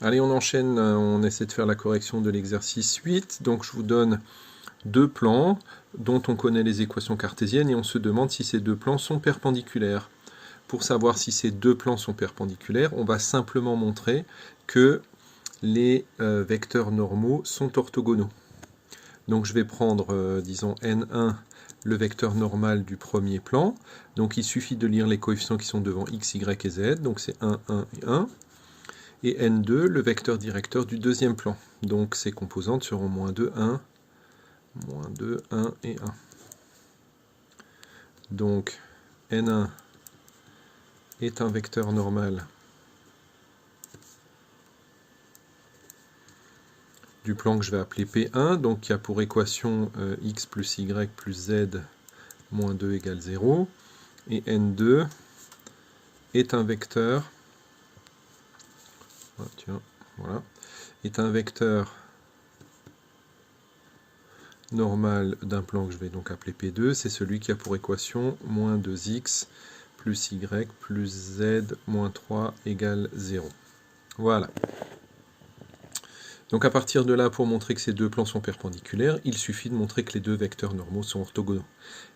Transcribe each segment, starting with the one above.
Allez, on enchaîne, on essaie de faire la correction de l'exercice 8. Donc je vous donne deux plans dont on connaît les équations cartésiennes et on se demande si ces deux plans sont perpendiculaires. Pour savoir si ces deux plans sont perpendiculaires, on va simplement montrer que les vecteurs normaux sont orthogonaux. Donc je vais prendre, disons, n1, le vecteur normal du premier plan. Donc il suffit de lire les coefficients qui sont devant x, y et z. Donc c'est 1, 1 et 1. Et n2, le vecteur directeur du deuxième plan. Donc ces composantes seront moins 2, 1, moins 2, 1 et 1. Donc n1 est un vecteur normal du plan que je vais appeler P1, donc qui a pour équation x plus y plus z moins 2 égale 0. Et n2 est un vecteur, est un vecteur normal d'un plan que je vais donc appeler P2, c'est celui qui a pour équation moins 2x plus y plus z moins 3 égale 0. Voilà. Donc à partir de là, pour montrer que ces deux plans sont perpendiculaires, il suffit de montrer que les deux vecteurs normaux sont orthogonaux.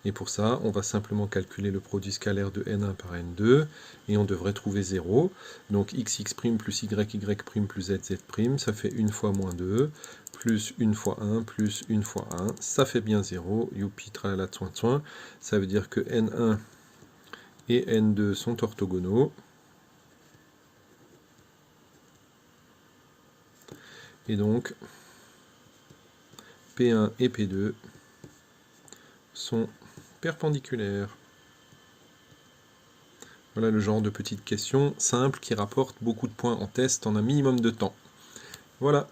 Et pour ça, on va simplement calculer le produit scalaire de n1 par n2, et on devrait trouver 0. Donc xx' plus yy' plus zz', ça fait 1 fois moins 2, plus 1 fois 1, plus 1 fois 1, ça fait bien 0, youpi tralala tsoin tsoin, ça veut dire que n1 et n2 sont orthogonaux. Et donc, P1 et P2 sont perpendiculaires. Voilà le genre de petite question simple qui rapporte beaucoup de points en test en un minimum de temps. Voilà.